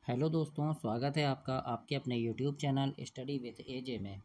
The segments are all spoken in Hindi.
हेलो दोस्तों, स्वागत है आपका आपके अपने यूट्यूब चैनल स्टडी विद एजे में।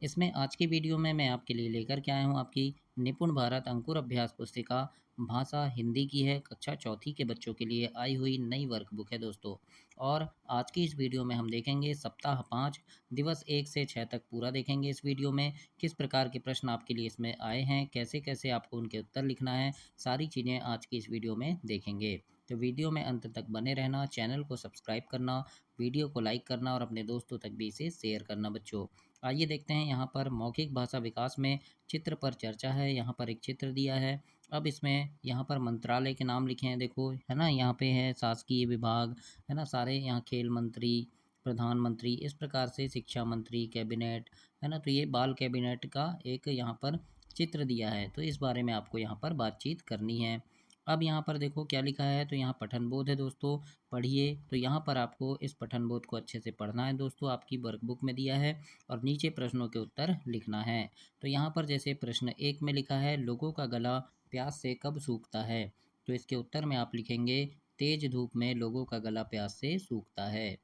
इसमें आज की वीडियो में मैं आपके लिए लेकर के आया हूँ आपकी निपुण भारत अंकुर अभ्यास पुस्तिका भाषा हिंदी की है। कक्षा चौथी के बच्चों के लिए आई हुई नई वर्कबुक है दोस्तों। और आज की इस वीडियो में हम देखेंगे सप्ताह 5 दिवस 1 से 6 तक पूरा देखेंगे। इस वीडियो में किस प्रकार के प्रश्न आपके लिए इसमें आए हैं, कैसे कैसे आपको उनके उत्तर लिखना है, सारी चीज़ें आज की इस वीडियो में देखेंगे। तो वीडियो में अंत तक बने रहना, चैनल को सब्सक्राइब करना, वीडियो को लाइक करना और अपने दोस्तों तक भी इसे शेयर करना बच्चों। आइए देखते हैं यहाँ पर मौखिक भाषा विकास में चित्र पर चर्चा है। यहाँ पर एक चित्र दिया है। अब इसमें यहाँ पर मंत्रालय के नाम लिखे हैं, देखो है ना। यहाँ पे है शासकीय विभाग, है ना, सारे यहाँ खेल मंत्री, प्रधानमंत्री, इस प्रकार से शिक्षा मंत्री, कैबिनेट, है ना। तो ये बाल कैबिनेट का एक यहाँ पर चित्र दिया है। तो इस बारे में आपको यहाँ पर बातचीत करनी है। अब यहाँ पर देखो क्या लिखा है। तो यहाँ पठन बोध है दोस्तों, पढ़िए। तो यहाँ पर आपको इस पठन बोध को अच्छे से पढ़ना है दोस्तों, आपकी वर्कबुक में दिया है। और नीचे प्रश्नों के उत्तर लिखना है। तो यहाँ पर जैसे प्रश्न 1 में लिखा है, लोगों का गला प्यास से कब सूखता है। तो इसके उत्तर में आप लिखेंगे, तेज धूप में लोगों का गला प्यास से सूखता है।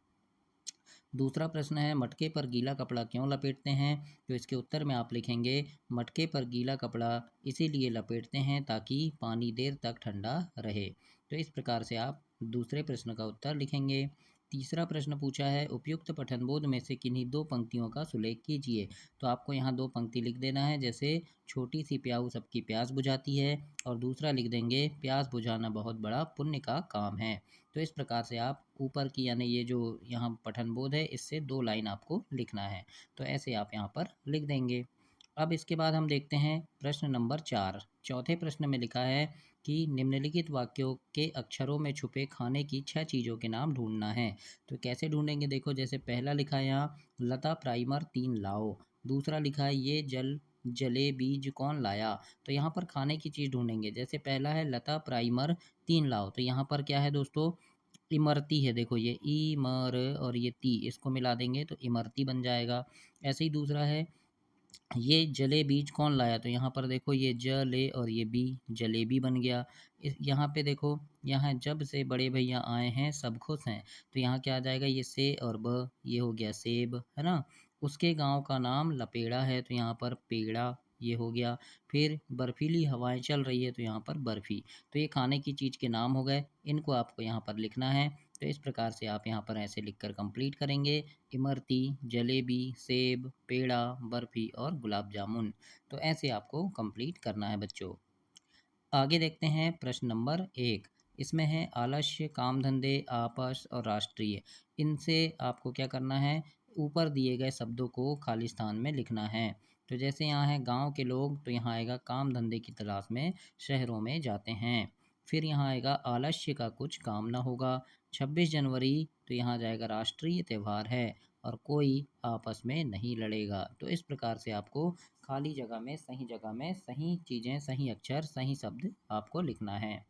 दूसरा प्रश्न है, मटके पर गीला कपड़ा क्यों लपेटते हैं। तो इसके उत्तर में आप लिखेंगे, मटके पर गीला कपड़ा इसीलिए लपेटते हैं ताकि पानी देर तक ठंडा रहे। तो इस प्रकार से आप दूसरे प्रश्न का उत्तर लिखेंगे। तीसरा प्रश्न पूछा है, उपयुक्त पठनबोध में से किन्हीं दो पंक्तियों का सुलेख कीजिए। तो आपको यहाँ दो पंक्ति लिख देना है, जैसे छोटी सी प्याऊ सबकी प्यास बुझाती है, और दूसरा लिख देंगे, प्यास बुझाना बहुत बड़ा पुण्य का काम है। तो इस प्रकार से आप ऊपर की यानी ये जो यहाँ पठन बोध है, इससे दो लाइन आपको लिखना है। तो ऐसे आप यहाँ पर लिख देंगे। अब इसके बाद हम देखते हैं प्रश्न नंबर 4। चौथे प्रश्न में लिखा है कि निम्नलिखित वाक्यों के अक्षरों में छुपे खाने की 6 चीज़ों के नाम ढूंढना है। तो कैसे ढूंढेंगे, देखो जैसे पहला लिखा है यहाँ, लता प्राइमर 3 लाओ। दूसरा लिखा है, ये जले बीज कौन लाया। तो यहाँ पर खाने की चीज़ ढूंढेंगे। जैसे पहला है लता प्राइमर 3 लाओ, तो यहाँ पर क्या है दोस्तों, इमरती है। देखो ये इमर और ये ती, इसको मिला देंगे तो इमरती बन जाएगा। ऐसे ही दूसरा है, ये जले बीज कौन लाया। तो यहाँ पर देखो ये जले और ये बी, जलेबी बन गया। इस यहाँ पे देखो, यहाँ जब से बड़े भैया आए हैं सब खुश हैं। तो यहाँ क्या आ जाएगा, ये से और ब, ये हो गया सेब, है ना। उसके गांव का नाम लपेड़ा है, तो यहाँ पर पेड़ा ये हो गया। फिर बर्फीली हवाएं चल रही है, तो यहाँ पर बर्फी। तो ये खाने की चीज़ के नाम हो गए, इनको आपको यहाँ पर लिखना है। तो इस प्रकार से आप यहाँ पर ऐसे लिखकर कंप्लीट करेंगे, इमरती, जलेबी, सेब, पेड़ा, बर्फी और गुलाब जामुन। तो ऐसे आपको कंप्लीट करना है बच्चों। आगे देखते हैं प्रश्न नंबर 1। इसमें है आलस्य, काम धंधे, आपस और राष्ट्रीय। इनसे आपको क्या करना है, ऊपर दिए गए शब्दों को खाली स्थान में लिखना है। तो जैसे यहाँ है गांव के लोग, तो यहाँ आएगा काम धंधे की तलाश में शहरों में जाते हैं। फिर यहाँ आएगा आलस्य का कुछ काम ना होगा। 26 जनवरी, तो यहाँ जाएगा राष्ट्रीय त्यौहार है। और कोई आपस में नहीं लड़ेगा। तो इस प्रकार से आपको खाली जगह में सही चीज़ें, सही अक्षर, सही शब्द आपको लिखना है।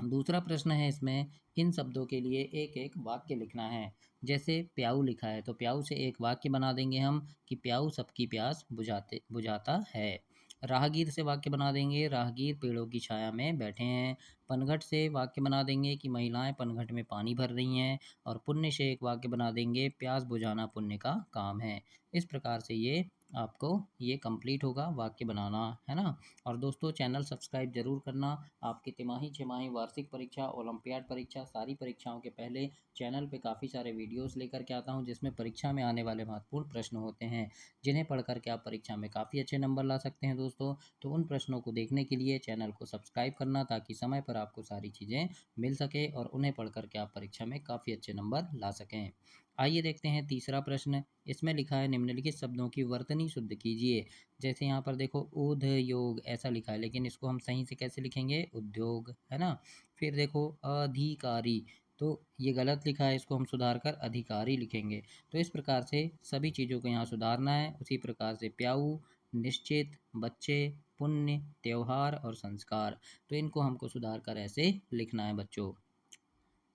दूसरा प्रश्न है इसमें, इन शब्दों के लिए एक एक वाक्य लिखना है। जैसे प्याऊ लिखा है, तो प्याऊ से एक वाक्य बना देंगे हम कि प्याऊ सबकी प्यास बुझाता है। राहगीर से वाक्य बना देंगे, राहगीर पेड़ों की छाया में बैठे हैं। पनघट से वाक्य बना देंगे कि महिलाएं पनघट में पानी भर रही हैं। और पुण्य से एक वाक्य बना देंगे, प्यास बुझाना पुण्य का काम है। इस प्रकार से ये आपको ये कंप्लीट होगा वाक्य बनाना, है ना। और दोस्तों चैनल सब्सक्राइब जरूर करना। आपकी तिमाही, छमाही, वार्षिक परीक्षा, ओलंपियाड परीक्षा, सारी परीक्षाओं के पहले चैनल पे काफ़ी सारे वीडियोस लेकर के आता हूं, जिसमें परीक्षा में आने वाले महत्वपूर्ण प्रश्न होते हैं, जिन्हें पढ़ करके आप परीक्षा में काफ़ी अच्छे नंबर ला सकते हैं दोस्तों। तो उन प्रश्नों को देखने के लिए चैनल को सब्सक्राइब करना, ताकि समय पर आपको सारी चीज़ें मिल सके और उन्हें पढ़ करके आप परीक्षा में काफ़ी अच्छे नंबर ला सकें। आइए देखते हैं तीसरा प्रश्न। इसमें लिखा है, निम्नलिखित शब्दों की वर्तनी शुद्ध कीजिए। जैसे यहाँ पर देखो उद्योग ऐसा लिखा है, लेकिन इसको हम सही से कैसे लिखेंगे, उद्योग, है ना। फिर देखो अधिकारी, तो ये गलत लिखा है, इसको हम सुधार कर अधिकारी लिखेंगे। तो इस प्रकार से सभी चीज़ों को यहाँ सुधारना है। उसी प्रकार से प्याऊ, निश्चित, बच्चे, पुण्य, त्योहार और संस्कार, तो इनको हमको सुधार कर ऐसे लिखना है बच्चों।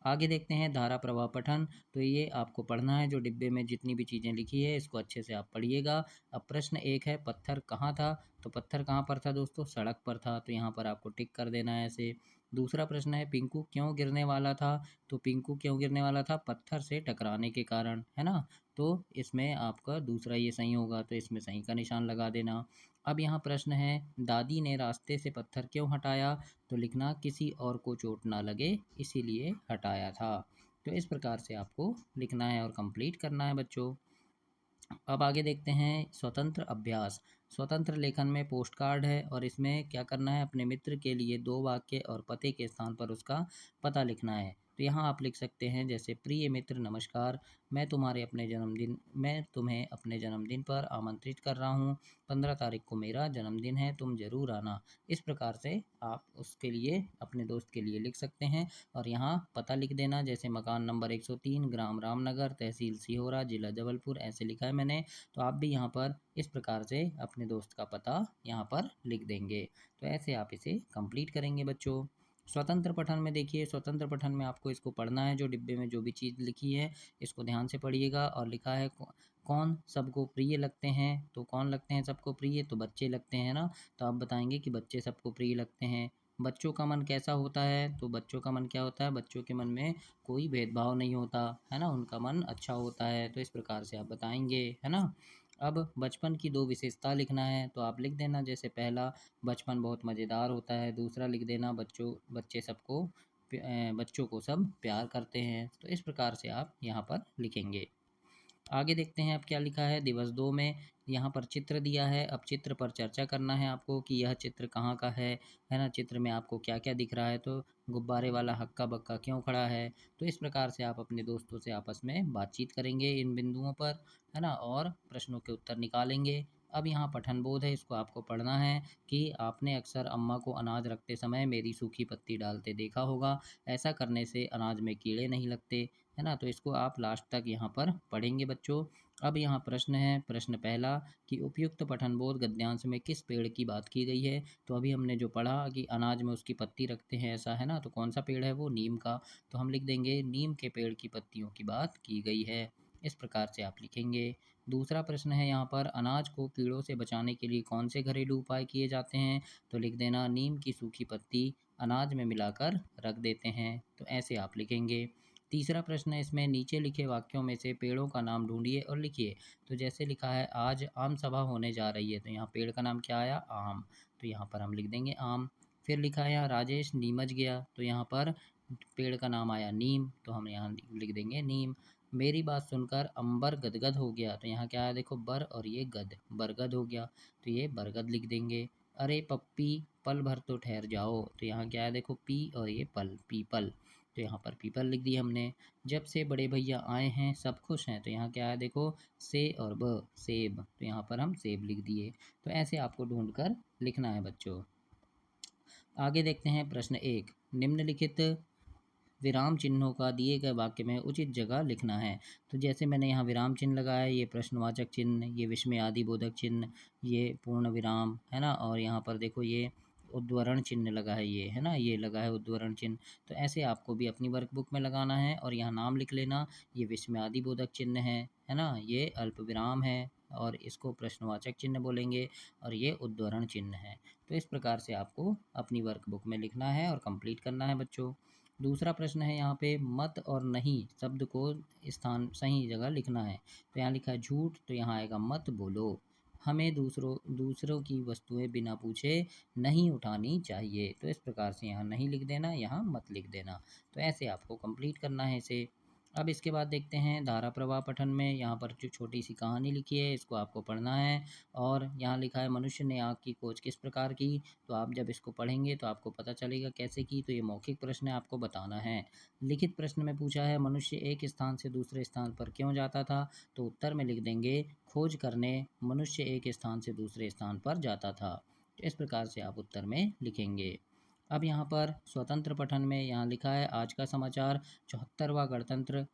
आगे देखते हैं धारा प्रवाह पठन। तो ये आपको पढ़ना है, जो डिब्बे में जितनी भी चीज़ें लिखी है इसको अच्छे से आप पढ़िएगा। अब प्रश्न 1 है, पत्थर कहाँ था। तो पत्थर कहाँ पर था दोस्तों, सड़क पर था। तो यहाँ पर आपको टिक कर देना है ऐसे। दूसरा प्रश्न है पिंकू क्यों गिरने वाला था? तो पिंकू क्यों गिरने वाला था? पत्थर से टकराने के कारण, है ना? तो इसमें आपका दूसरा ये सही होगा, तो इसमें सही का निशान लगा देना। अब यहाँ प्रश्न है दादी ने रास्ते से पत्थर क्यों हटाया? तो लिखना किसी और को चोट ना लगे इसीलिए हटाया था। तो इस प्रकार से आपको लिखना है और कंप्लीट करना है बच्चों। अब आगे देखते हैं स्वतंत्र अभ्यास। स्वतंत्र लेखन में पोस्ट कार्ड है और इसमें क्या करना है, अपने मित्र के लिए 2 वाक्य और पते के स्थान पर उसका पता लिखना है। तो यहाँ आप लिख सकते हैं जैसे प्रिय मित्र नमस्कार, मैं तुम्हें अपने जन्मदिन पर आमंत्रित कर रहा हूँ। 15 तारीख को मेरा जन्मदिन है, तुम ज़रूर आना। इस प्रकार से आप उसके लिए अपने दोस्त के लिए लिख सकते हैं और यहाँ पता लिख देना जैसे मकान नंबर 103 ग्राम रामनगर तहसील सिहोरा जिला जबलपुर, ऐसे लिखा है मैंने। तो आप भी यहाँ पर इस प्रकार से अपने दोस्त का पता यहाँ पर लिख देंगे। तो ऐसे आप इसे कंप्लीट करेंगे बच्चों। स्वतंत्र पठन में देखिए, स्वतंत्र पठन में आपको इसको पढ़ना है, जो डिब्बे में जो भी चीज़ लिखी है इसको ध्यान से पढ़िएगा। और लिखा है कौन सबको प्रिय लगते हैं? तो कौन लगते हैं सबको प्रिय? तो बच्चे लगते हैं ना। तो आप बताएंगे कि बच्चे सबको प्रिय लगते हैं। बच्चों का मन कैसा होता है? तो बच्चों का मन क्या होता है? बच्चों के मन में कोई भेदभाव नहीं होता, है ना, उनका मन अच्छा होता है। तो इस प्रकार से आप बताएंगे, है ना। अब बचपन की 2 विशेषता लिखना है, तो आप लिख देना जैसे पहला बचपन बहुत मज़ेदार होता है, दूसरा लिख देना बच्चों को सब प्यार करते हैं। तो इस प्रकार से आप यहाँ पर लिखेंगे। आगे देखते हैं अब क्या लिखा है दिवस 2 में। यहाँ पर चित्र दिया है, अब चित्र पर चर्चा करना है आपको कि यह चित्र कहाँ का है ना, चित्र में आपको क्या क्या दिख रहा है, तो गुब्बारे वाला हक्का बक्का क्यों खड़ा है। तो इस प्रकार से आप अपने दोस्तों से आपस में बातचीत करेंगे इन बिंदुओं पर, है ना, और प्रश्नों के उत्तर निकालेंगे। अब यहाँ पठन बोध है, इसको आपको पढ़ना है कि आपने अक्सर अम्मा को अनाज रखते समय मेरी सूखी पत्ती डालते देखा होगा, ऐसा करने से अनाज में कीड़े नहीं लगते, है ना। तो इसको आप लास्ट तक यहाँ पर पढ़ेंगे बच्चों। अब यहाँ प्रश्न है, प्रश्न पहला कि उपयुक्त पठन बोध गद्यांश में किस पेड़ की बात की गई है? तो अभी हमने जो पढ़ा कि अनाज में उसकी पत्ती रखते हैं ऐसा, है ना, तो कौन सा पेड़ है वो? नीम का। तो हम लिख देंगे नीम के पेड़ की पत्तियों की बात की गई है। इस प्रकार से आप लिखेंगे। दूसरा प्रश्न है यहाँ पर अनाज को कीड़ों से बचाने के लिए कौन से घरेलू उपाय किए जाते हैं? तो लिख देना नीम की सूखी पत्ती अनाज में मिलाकर रख देते हैं। तो ऐसे आप लिखेंगे। तीसरा प्रश्न है इसमें नीचे लिखे वाक्यों में से पेड़ों का नाम ढूंढिए और लिखिए। तो जैसे लिखा है आज आम सभा होने जा रही है, तो यहाँ पेड़ का नाम क्या आया? आम। तो यहाँ पर हम लिख देंगे आम। फिर लिखा है यहाँ राजेश नीमच गया, तो यहाँ पर पेड़ का नाम आया नीम, तो हम यहाँ लिख देंगे नीम। मेरी बात सुनकर अंबर गदगद हो गया, तो यहाँ क्या है देखो बर और ये गद, बरगद हो गया, तो ये बरगद लिख देंगे। अरे पप्पी पल भर तो ठहर जाओ, तो यहाँ क्या है देखो पी और ये पल, पीपल, तो यहाँ पर पीपल लिख दिया हमने। जब से बड़े भैया आए हैं सब खुश हैं, तो यहाँ क्या है देखो से और ब, सेब, तो यहाँ पर हम सेब लिख दिए। तो ऐसे आपको ढूंढ कर लिखना है बच्चों। आगे देखते हैं प्रश्न 1, निम्नलिखित विराम चिन्हों का दिए गए वाक्य में उचित जगह लिखना है। तो जैसे मैंने यहाँ विराम चिन्ह लगाया, ये प्रश्नवाचक चिन्ह, ये विस्मय आदि बोधक चिन्ह, ये पूर्ण विराम, है ना, और यहाँ पर देखो ये उद्धरण चिन्ह लगा है, ये है ना, ये लगा है उद्धरण चिन्ह। तो ऐसे आपको भी अपनी वर्कबुक में लगाना है और यहाँ नाम लिख लेना, ये विस्मय आदि बोधक चिन्ह है ना, ये अल्प विराम है और इसको प्रश्नवाचक चिन्ह बोलेंगे और ये उद्धरण चिन्ह है। तो इस प्रकार से आपको अपनी वर्कबुक में लिखना है और कंप्लीट करना है बच्चों। दूसरा प्रश्न है यहाँ पे मत और नहीं शब्द को स्थान सही जगह लिखना है। तो यहाँ लिखा है झूठ, तो यहाँ आएगा मत बोलो। हमें दूसरों की वस्तुएं बिना पूछे नहीं उठानी चाहिए, तो इस प्रकार से यहाँ नहीं लिख देना, यहाँ मत लिख देना। तो ऐसे आपको कंप्लीट करना है इसे। अब इसके बाद देखते हैं धारा प्रवाह पठन में, यहाँ पर जो छोटी सी कहानी लिखी है इसको आपको पढ़ना है। और यहाँ लिखा है मनुष्य ने आग की खोज किस प्रकार की। तो आप जब इसको पढ़ेंगे तो आपको पता चलेगा कैसे की। तो ये मौखिक प्रश्न है, आपको बताना है। लिखित प्रश्न में पूछा है मनुष्य एक स्थान से दूसरे स्थान पर क्यों जाता था। तो उत्तर में लिख देंगे खोज करने मनुष्य एक स्थान से दूसरे स्थान पर जाता था। तो इस प्रकार से आप उत्तर में लिखेंगे। अब यहाँ पर स्वतंत्र पठन में यहाँ लिखा है आज का समाचार 74वां गणतंत्र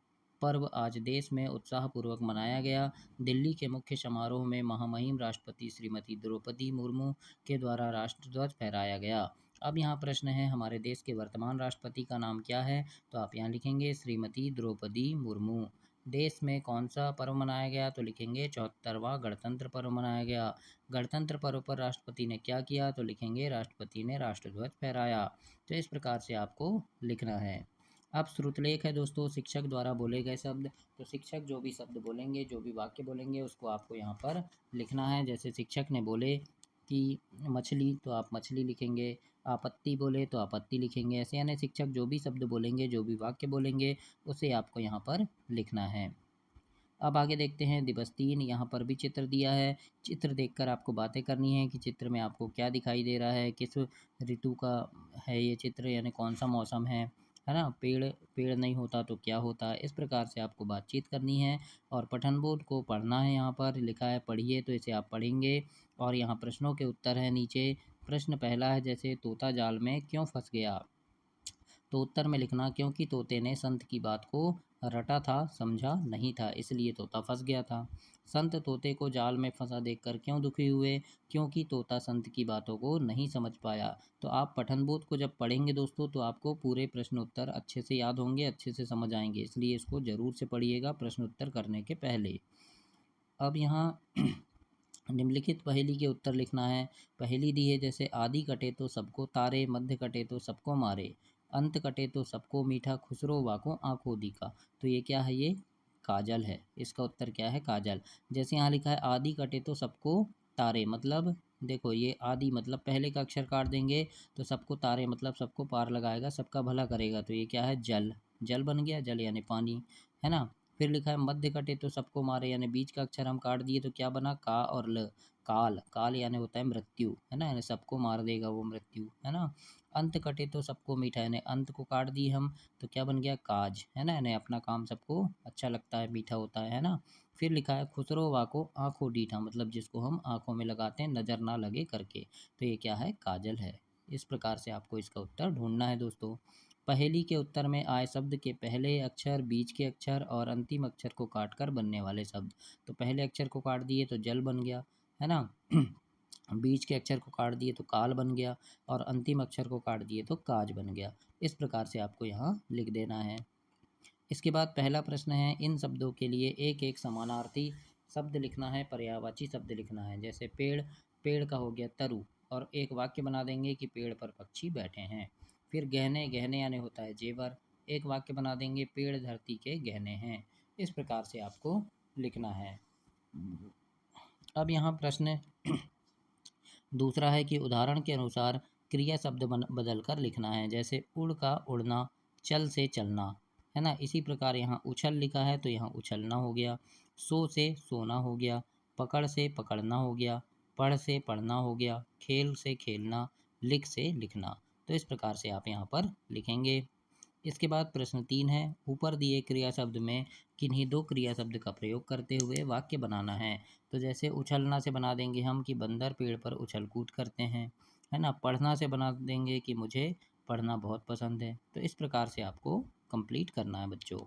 पर्व आज देश में उत्साहपूर्वक मनाया गया। दिल्ली के मुख्य समारोह में महामहिम राष्ट्रपति श्रीमती द्रौपदी मुर्मू के द्वारा राष्ट्रध्वज फहराया गया। अब यहाँ प्रश्न है हमारे देश के वर्तमान राष्ट्रपति का नाम क्या है। तो आप यहाँ लिखेंगे श्रीमती द्रौपदी मुर्मू। देश में कौन सा पर्व मनाया गया, तो लिखेंगे 74वां गणतंत्र पर्व मनाया गया। गणतंत्र पर्व पर राष्ट्रपति ने क्या किया, तो लिखेंगे राष्ट्रपति ने राष्ट्रध्वज फहराया। तो इस प्रकार से आपको लिखना है। अब श्रुतलेख है दोस्तों, शिक्षक द्वारा बोले गए शब्द। तो शिक्षक जो भी शब्द बोलेंगे, जो भी वाक्य बोलेंगे, उसको आपको यहाँ पर लिखना है। जैसे शिक्षक ने बोले कि मछली, तो आप मछली लिखेंगे। आपत्ति बोले तो आपत्ति लिखेंगे। ऐसे यानी शिक्षक जो भी शब्द बोलेंगे, जो भी वाक्य बोलेंगे, उसे आपको यहाँ पर लिखना है। अब आगे देखते हैं दिवस 3। यहाँ पर भी चित्र दिया है। चित्र देखकर आपको बातें करनी है कि चित्र में आपको क्या दिखाई दे रहा है, किस ऋतु का है ये चित्र, यानी कौन सा मौसम है ना। पेड़ पेड़ नहीं होता तो क्या होता, इस प्रकार से आपको बातचीत करनी है। और पठन बोध को पढ़ना है। यहाँ पर लिखा है पढ़िए, तो इसे आप पढ़ेंगे। और यहाँ प्रश्नों के उत्तर हैं नीचे। प्रश्न पहला है जैसे तोता जाल में क्यों फंस गया, तो उत्तर में लिखना क्योंकि तोते ने संत की बात को रटा था, समझा नहीं था, इसलिए तोता फंस गया था। संत तोते को जाल में फंसा देखकर क्यों दुखी हुए, क्योंकि तोता संत की बातों को नहीं समझ पाया। तो आप पठन बोध को जब पढ़ेंगे दोस्तों, तो आपको पूरे प्रश्न उत्तर अच्छे से याद होंगे, अच्छे से समझ आएंगे, इसलिए इसको ज़रूर से पढ़िएगा प्रश्न उत्तर करने के पहले। अब यहाँ निम्नलिखित पहेली के उत्तर लिखना है। पहेली दी है जैसे आदि कटे तो सबको तारे, मध्य कटे तो सबको मारे, अंत कटे तो सबको मीठा, खुसरो वाको आंखों दिखा। तो ये क्या है, ये काजल है। इसका उत्तर क्या है, काजल। जैसे यहाँ लिखा है आदि कटे तो सबको तारे, मतलब देखो ये आदि मतलब पहले का अक्षर काट देंगे, तो सबको तारे मतलब सबको पार लगाएगा, सबका भला करेगा। तो ये क्या है, जल। जल बन गया, जल यानी पानी, है ना। फिर लिखा है मध्य कटे तो सबको मारे, यानी बीच का अक्षर हम काट दिए तो क्या बना, का और ल। काल, काल यानी होता है मृत्यु, है ना, यानी सबको मार देगा वो मृत्यु, है ना। अंत कटे तो सबको मीठा, यानी अंत को काट दिए हम, तो क्या बन गया, काज, है ना, यानी अपना काम सबको अच्छा लगता है, मीठा होता है ना। फिर लिखा है खुसरो वाको आंखों डीठा, मतलब जिसको हम आंखों में लगाते हैं नज़र ना लगे करके, तो ये क्या है, काजल है। इस प्रकार से आपको इसका उत्तर ढूंढना है दोस्तों। पहेली के उत्तर में आए शब्द के पहले अक्षर, बीच के अक्षर और अंतिम अक्षर को काटकर बनने वाले शब्द। तो पहले अक्षर को काट दिए तो जल बन गया, है ना। बीच के अक्षर को काट दिए तो काल बन गया, और अंतिम अक्षर को काट दिए तो काज बन गया। इस प्रकार से आपको यहाँ लिख देना है। इसके बाद पहला प्रश्न है, इन शब्दों के लिए एक एक समानार्थी शब्द लिखना है, पर्यायवाची शब्द लिखना है। जैसे पेड़, पेड़ का हो गया तरु, और एक वाक्य बना देंगे कि पेड़ पर पक्षी बैठे हैं। फिर गहने, गहने यानी होता है जेवर, एक वाक्य बना देंगे पेड़ धरती के गहने हैं। इस प्रकार से आपको लिखना है। अब यहाँ प्रश्न दूसरा है कि उदाहरण के अनुसार क्रिया शब्द बदल कर लिखना है। जैसे उड़ का उड़ना, चल से चलना, है ना। इसी प्रकार यहाँ उछल लिखा है तो यहाँ उछलना हो गया। सो से सोना हो गया। पकड़ से पकड़ना हो गया। पढ़ से पढ़ना हो गया। खेल से खेलना। लिख से लिखना। तो इस प्रकार से आप यहाँ पर लिखेंगे। इसके बाद प्रश्न 3 है, ऊपर दिए क्रिया शब्द में किन्हीं दो क्रिया शब्द का प्रयोग करते हुए वाक्य बनाना है। तो जैसे उछलना से बना देंगे हम कि बंदर पेड़ पर उछल कूद करते हैं, है ना। पढ़ना से बना देंगे कि मुझे पढ़ना बहुत पसंद है। तो इस प्रकार से आपको कंप्लीट करना है बच्चों।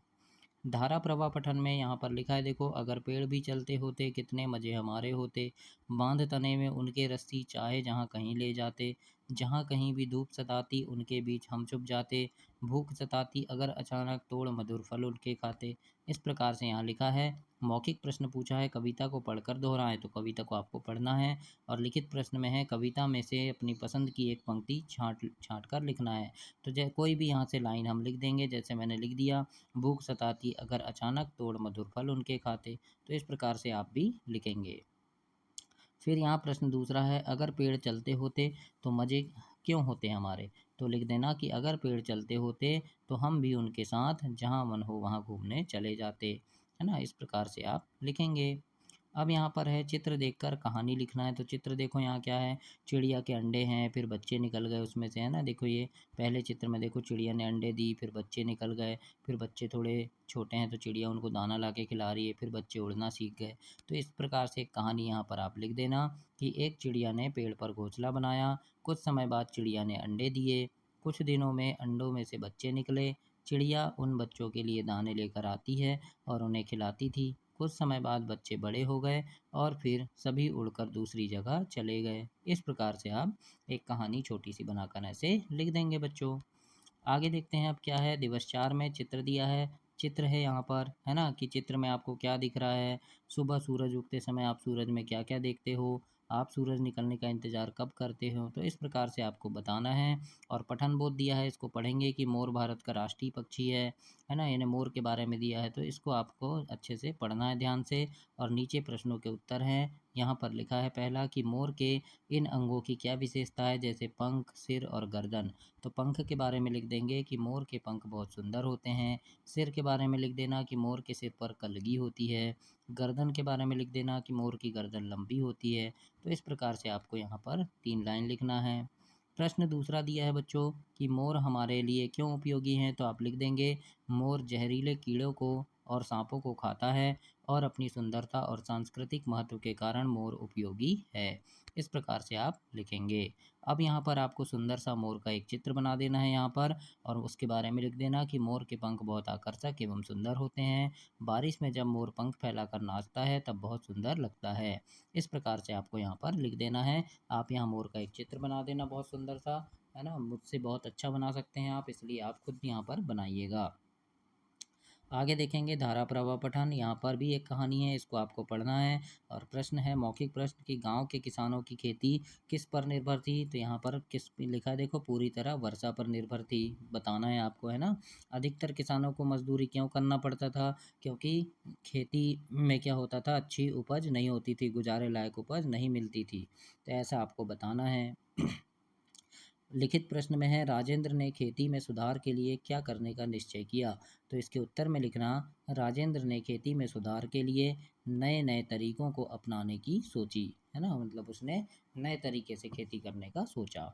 धारा प्रवाह पठन में यहाँ पर लिखा है देखो, अगर पेड़ भी चलते होते कितने मज़े हमारे होते, बांध तने में उनके रस्सी चाहे जहाँ कहीं ले जाते, जहाँ कहीं भी धूप सताती उनके बीच हम छुप जाते, भूख सताती अगर अचानक तोड़ मधुर फल उनके खाते। इस प्रकार से यहाँ लिखा है। मौखिक प्रश्न पूछा है कविता को पढ़कर दोहराएं, तो कविता को आपको पढ़ना है। और लिखित प्रश्न में है कविता में से अपनी पसंद की एक पंक्ति छाँट छाँट कर लिखना है। तो जै कोई भी यहाँ से लाइन हम लिख देंगे, जैसे मैंने लिख दिया, भूख सताती अगर अचानक तोड़ मधुर फल उनके खाते। तो इस प्रकार से आप भी लिखेंगे। फिर यहाँ प्रश्न दूसरा है, अगर पेड़ चलते होते तो मज़े क्यों होते हमारे। तो लिख देना कि अगर पेड़ चलते होते तो हम भी उनके साथ जहाँ मन हो वहाँ घूमने चले जाते, है ना। इस प्रकार से आप लिखेंगे। अब यहाँ पर है चित्र देखकर कहानी लिखना है। तो चित्र देखो यहाँ क्या है, चिड़िया के अंडे हैं, फिर बच्चे निकल गए उसमें से, है ना। देखो ये पहले चित्र में देखो चिड़िया ने अंडे दी, फिर बच्चे निकल गए, फिर बच्चे थोड़े छोटे हैं तो चिड़िया उनको दाना ला के खिला रही है, फिर बच्चे उड़ना सीख गए। तो इस प्रकार से एक कहानी यहाँ पर आप लिख देना कि एक चिड़िया ने पेड़ पर घोंसला बनाया, कुछ समय बाद चिड़िया ने अंडे दिए, कुछ दिनों में अंडों में से बच्चे निकले, चिड़िया उन बच्चों के लिए दाने लेकर आती है और उन्हें खिलाती थी। कुछ समय बाद बच्चे बड़े हो गए और फिर सभी उड़कर दूसरी जगह चले गए। इस प्रकार से आप एक कहानी छोटी सी बनाकर ऐसे लिख देंगे बच्चों। आगे देखते हैं अब क्या है, दिवस 4 में चित्र दिया है। चित्र है यहाँ पर, है ना, कि चित्र में आपको क्या दिख रहा है, सुबह सूरज उगते समय आप सूरज में क्या-क्या देखते हो, आप सूरज निकलने का इंतज़ार कब करते हो, तो इस प्रकार से आपको बताना है। और पठन बोध दिया है, इसको पढ़ेंगे कि मोर भारत का राष्ट्रीय पक्षी है ना, यानी मोर के बारे में दिया है, तो इसको आपको अच्छे से पढ़ना है ध्यान से। और नीचे प्रश्नों के उत्तर हैं, यहाँ पर लिखा है पहला कि मोर के इन अंगों की क्या विशेषता है, जैसे पंख, सिर और गर्दन। तो पंख के बारे में लिख देंगे कि मोर के पंख बहुत सुंदर होते हैं। सिर के बारे में लिख देना कि मोर के सिर पर कलगी होती है। गर्दन के बारे में लिख देना कि मोर की गर्दन लंबी होती है। तो इस प्रकार से आपको यहाँ पर 3 लाइन लिखना है। प्रश्न दूसरा दिया है बच्चों कि मोर हमारे लिए क्यों उपयोगी हैं, तो आप लिख देंगे मोर जहरीले कीड़ों को और सांपों को खाता है और अपनी सुंदरता और सांस्कृतिक महत्व के कारण मोर उपयोगी है। इस प्रकार से आप लिखेंगे। अब यहाँ पर आपको सुंदर सा मोर का एक चित्र बना देना है यहाँ पर, और उसके बारे में लिख देना कि मोर के पंख बहुत आकर्षक एवं सुंदर होते हैं। बारिश में जब मोर पंख फैलाकर नाचता है तब बहुत सुंदर लगता है। इस प्रकार से आपको यहाँ पर लिख देना है। आप यहाँ मोर का एक चित्र बना देना बहुत सुंदर सा, है ना, मुझसे बहुत अच्छा बना सकते हैं आप, इसलिए आप खुद यहाँ पर बनाइएगा। आगे देखेंगे धारा प्रवाह पठन, यहाँ पर भी एक कहानी है, इसको आपको पढ़ना है। और प्रश्न है मौखिक प्रश्न कि गांव के किसानों की खेती किस पर निर्भर थी, तो यहाँ पर किस पे लिखा है, देखो पूरी तरह वर्षा पर निर्भर थी, बताना है आपको, है ना। अधिकतर किसानों को मजदूरी क्यों करना पड़ता था, क्योंकि खेती में क्या होता था, अच्छी उपज नहीं होती थी, गुजारे लायक उपज नहीं मिलती थी, तो ऐसा आपको बताना है। लिखित प्रश्न में है राजेंद्र ने खेती में सुधार के लिए क्या करने का निश्चय किया, तो इसके उत्तर में लिखना राजेंद्र ने खेती में सुधार के लिए नए नए तरीकों को अपनाने की सोची, है ना, मतलब उसने नए तरीके से खेती करने का सोचा।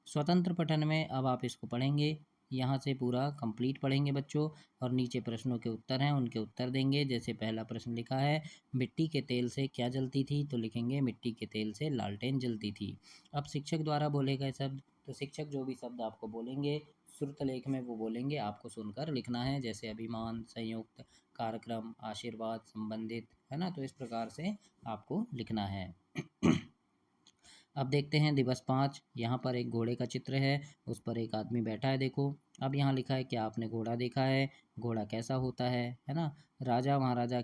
स्वतंत्र पठन में अब आप इसको पढ़ेंगे, यहाँ से पूरा कंप्लीट पढ़ेंगे बच्चों। और नीचे प्रश्नों के उत्तर हैं, उनके उत्तर देंगे। जैसे पहला प्रश्न लिखा है मिट्टी के तेल से क्या जलती थी, तो लिखेंगे मिट्टी के तेल से लालटेन जलती थी। अब शिक्षक द्वारा बोले गए शब्द, तो शिक्षक जो भी शब्द आपको बोलेंगे श्रुत लेख में वो बोलेंगे, आपको सुनकर लिखना है। जैसे अभिमान, संयुक्त, कार्यक्रम, आशीर्वाद, संबंधित, है ना, तो इस प्रकार से आपको लिखना है। अब देखते हैं दिवस 5, यहाँ पर एक घोड़े का चित्र है, उस पर एक आदमी बैठा है, देखो। अब यहाँ लिखा है कि आपने घोड़ा देखा है, घोड़ा कैसा होता है ना। राजा महाराजा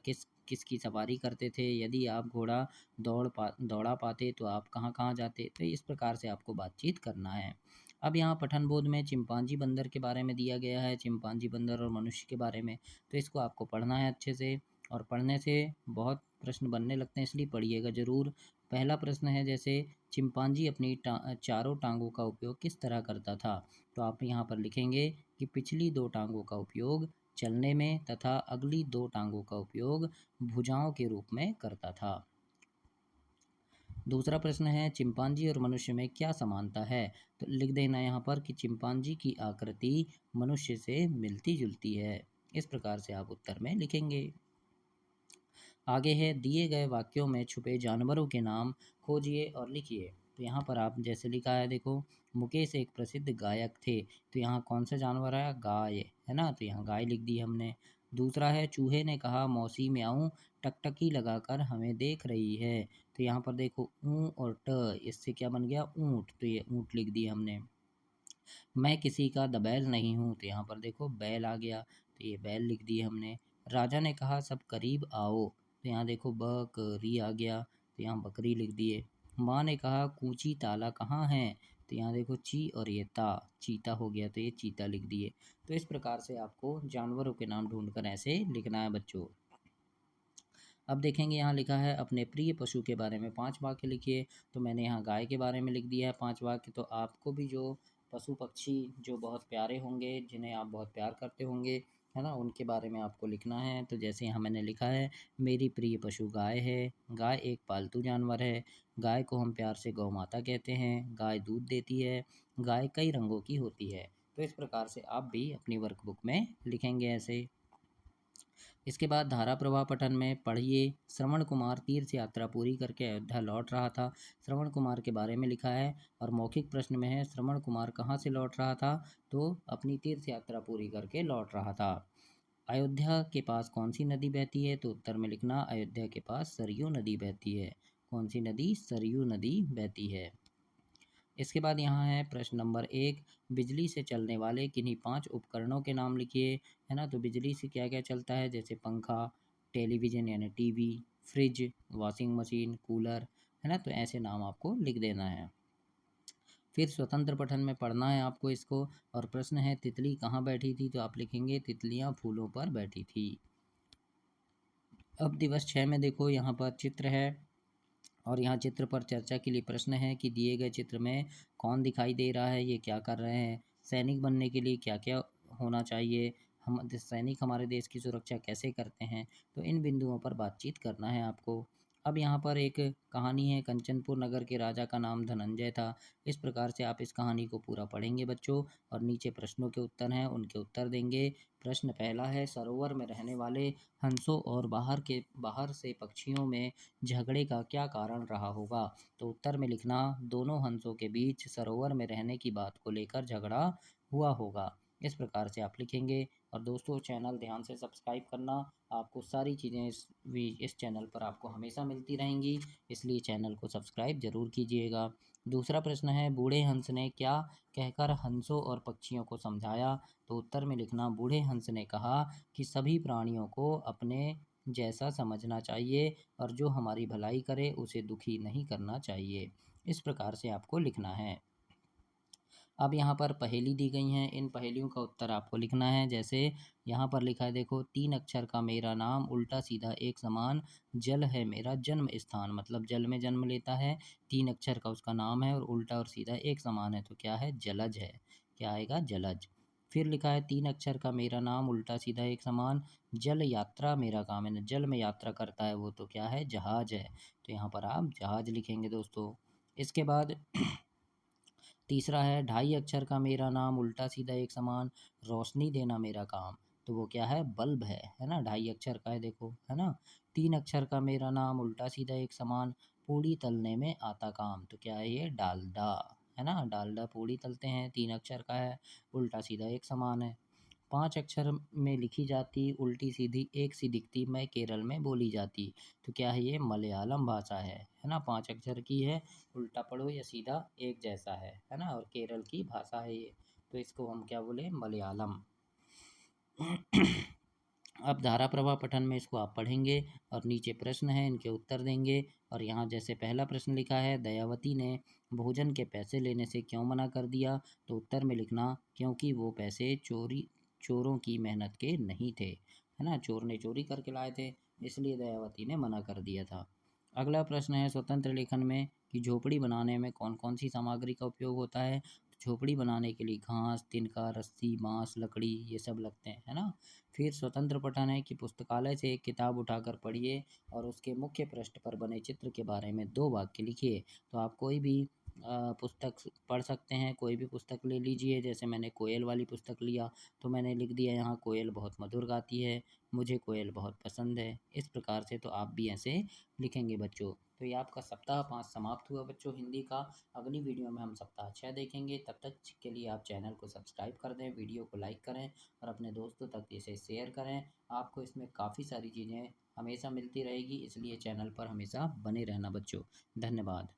किसकी सवारी करते थे, यदि आप घोड़ा दौड़ा पाते तो आप कहाँ कहाँ जाते, तो इस प्रकार से आपको बातचीत करना है। अब यहाँ पठन बोध में चिंपांजी बंदर के बारे में दिया गया है, चिंपांजी बंदर और मनुष्य के बारे में, तो इसको आपको पढ़ना है अच्छे से। और पढ़ने से बहुत प्रश्न बनने लगते हैं, इसलिए पढ़िएगा ज़रूर। पहला प्रश्न है जैसे चिंपांजी अपनी चारों टांगों का उपयोग किस तरह करता था, तो आप यहाँ पर लिखेंगे कि पिछली 2 टांगों का उपयोग चलने में तथा अगली 2 टांगों का उपयोग भुजाओं के रूप में करता था। दूसरा प्रश्न है चिंपांजी और मनुष्य में क्या समानता है, तो लिख देना यहाँ पर कि चिंपांजी की आकृति मनुष्य से मिलती जुलती है। इस प्रकार से आप उत्तर में लिखेंगे। आगे है दिए गए वाक्यों में छुपे जानवरों के नाम खोजिए और लिखिए, तो यहाँ पर आप जैसे लिखा है, देखो मुकेश एक प्रसिद्ध गायक थे, तो यहाँ कौन सा जानवर है, गाय, है ना, तो यहाँ गाय लिख दी हमने। दूसरा है चूहे ने कहा मौसी म्याऊं टकटकी लगाकर हमें देख रही है, तो यहाँ पर देखो ऊ और ट, इससे क्या बन गया, ऊँट, तो ये ऊँट लिख दिया हमने। मैं किसी का दबैल नहीं हूँ, तो यहाँ पर देखो बैल आ गया, तो ये बैल लिख दिए हमने। राजा ने कहा सब करीब आओ, तो यहाँ देखो बकरी आ गया, तो यहाँ बकरी लिख दिए। माँ ने कहा कूची ताला कहाँ है, तो यहाँ देखो ची और ये ता, चीता हो गया, तो ये चीता लिख दिए। तो इस प्रकार से आपको जानवरों के नाम ढूंढकर ऐसे लिखना है बच्चों। अब देखेंगे यहाँ लिखा है अपने प्रिय पशु के बारे में 5 वाक्य लिखिए, तो मैंने यहाँ गाय के बारे में लिख दिया है 5 वाक्य। तो आपको भी जो पशु पक्षी जो बहुत प्यारे होंगे, जिन्हें आप बहुत प्यार करते होंगे, है ना, उनके बारे में आपको लिखना है। तो जैसे यहाँ मैंने लिखा है मेरी प्रिय पशु गाय है, गाय एक पालतू जानवर है, गाय को हम प्यार से गौ माता कहते हैं, गाय दूध देती है, गाय कई रंगों की होती है। तो इस प्रकार से आप भी अपनी वर्कबुक में लिखेंगे ऐसे। इसके बाद धारा प्रवाह पठन में पढ़िए श्रवण कुमार तीर्थ यात्रा पूरी करके अयोध्या लौट रहा था, श्रवण कुमार के बारे में लिखा है। और मौखिक प्रश्न में है श्रवण कुमार कहाँ से लौट रहा था, तो अपनी तीर्थ यात्रा पूरी करके लौट रहा था। अयोध्या के पास कौन सी नदी बहती है, तो उत्तर में लिखना अयोध्या के पास सरयू नदी बहती है। कौन सी नदी, सरयू नदी बहती है। इसके बाद यहाँ है प्रश्न नंबर 1, बिजली से चलने वाले किन्हीं 5 उपकरणों के नाम लिखिए, है ना? तो बिजली से क्या-क्या चलता है? जैसे पंखा, टेलीविज़न यानी TV, fridge, washing machine, cooler, है ना? तो ऐसे नाम आपको लिख देना है। फिर स्वतंत्र पठन में पढ़ना है आपको इसको, और प्रश्न है तितली कहाँ बैठी थी? तो आप लिखेंगे तितलियाँ फूलों पर बैठी थी। अब दिवस 6 में देखो यहाँ पर चित्र है, और यहाँ चित्र पर चर्चा के लिए प्रश्न है कि दिए गए चित्र में कौन दिखाई दे रहा है, ये क्या कर रहे हैं, सैनिक बनने के लिए क्या क्या होना चाहिए, हम सैनिक हमारे देश की सुरक्षा कैसे करते हैं। तो इन बिंदुओं पर बातचीत करना है आपको। अब यहाँ पर एक कहानी है, कंचनपुर नगर के राजा का नाम धनंजय था। इस प्रकार से आप इस कहानी को पूरा पढ़ेंगे बच्चों, और नीचे प्रश्नों के उत्तर हैं, उनके उत्तर देंगे। प्रश्न पहला है, सरोवर में रहने वाले हंसों और बाहर से पक्षियों में झगड़े का क्या कारण रहा होगा? तो उत्तर में लिखना, दोनों हंसों के बीच सरोवर में रहने की बात को लेकर झगड़ा हुआ होगा। इस प्रकार से आप लिखेंगे। और दोस्तों, चैनल ध्यान से सब्सक्राइब करना, आपको सारी चीज़ें इस चैनल पर आपको हमेशा मिलती रहेंगी, इसलिए चैनल को सब्सक्राइब ज़रूर कीजिएगा। दूसरा प्रश्न है, बूढ़े हंस ने क्या कहकर हंसों और पक्षियों को समझाया? तो उत्तर में लिखना, बूढ़े हंस ने कहा कि सभी प्राणियों को अपने जैसा समझना चाहिए, और जो हमारी भलाई करे उसे दुखी नहीं करना चाहिए। इस प्रकार से आपको लिखना है। अब यहाँ पर पहेली दी गई हैं, इन पहेलियों का उत्तर आपको लिखना है। जैसे यहाँ पर लिखा है, देखो, 3 अक्षर का मेरा नाम, उल्टा सीधा एक समान, जल है मेरा जन्म स्थान। मतलब जल में जन्म लेता है, 3 अक्षर का उसका नाम है, और उल्टा और सीधा एक समान है, तो क्या है? जलज है। क्या आएगा? जलज। फिर लिखा है, 3 अक्षर का मेरा नाम, उल्टा सीधा एक समान, जल यात्रा मेरा काम है। जल में यात्रा करता है वो, तो क्या है? जहाज है। तो यहाँ पर आप जहाज लिखेंगे दोस्तों। इसके बाद तीसरा है, 2.5 अक्षर का मेरा नाम, उल्टा सीधा एक समान, रोशनी देना मेरा काम। तो वो क्या है? बल्ब है ना? 2.5 अक्षर का है, देखो, है ना? 3 अक्षर का मेरा नाम, उल्टा सीधा एक समान, पूड़ी तलने में आता काम। तो क्या है ये? डालडा, है ना? डालडा पूड़ी तलते हैं, 3 अक्षर का है, उल्टा सीधा एक समान है। 5 अक्षर में लिखी जाती, उल्टी सीधी एक सी दिखती, मैं केरल में बोली जाती। तो क्या है ये? मलयालम भाषा है ना? 5 अक्षर की है, उल्टा पढ़ो या सीधा एक जैसा है ना? और केरल की भाषा है ये, तो इसको हम क्या बोले? मलयालम। अब धारा प्रवाह पठन में इसको आप पढ़ेंगे, और नीचे प्रश्न है, इनके उत्तर देंगे। और यहाँ जैसे पहला प्रश्न लिखा है, दयावती ने भोजन के पैसे लेने से क्यों मना कर दिया? तो उत्तर में लिखना, क्योंकि वो पैसे चोरों की मेहनत के नहीं थे, है ना? चोर ने चोरी करके लाए थे, इसलिए दयावती ने मना कर दिया था। अगला प्रश्न है, स्वतंत्र लेखन में कि झोपड़ी बनाने में कौन कौन सी सामग्री का उपयोग होता है? झोपड़ी बनाने के लिए घास, तिनका, रस्सी, बांस, लकड़ी, ये सब लगते हैं, है ना? फिर स्वतंत्र पठन है कि पुस्तकालय से एक किताब उठाकर पढ़िए, और उसके मुख्य पृष्ठ पर बने चित्र के बारे में 2 वाक्य लिखिए। तो आप कोई भी पुस्तक पढ़ सकते हैं, कोई भी पुस्तक ले लीजिए। जैसे मैंने कोयल वाली पुस्तक लिया, तो मैंने लिख दिया यहाँ, कोयल बहुत मधुर गाती है, मुझे कोयल बहुत पसंद है। इस प्रकार से तो आप भी ऐसे लिखेंगे बच्चों। तो ये आपका सप्ताह 5 समाप्त हुआ बच्चों हिंदी का। अगली वीडियो में हम सप्ताह 6 देखेंगे। तब तक के लिए आप चैनल को सब्सक्राइब कर दें, वीडियो को लाइक करें, और अपने दोस्तों तक इसे शेयर करें। आपको इसमें काफ़ी सारी चीज़ें हमेशा मिलती रहेगी, इसलिए चैनल पर हमेशा बने रहना बच्चों। धन्यवाद।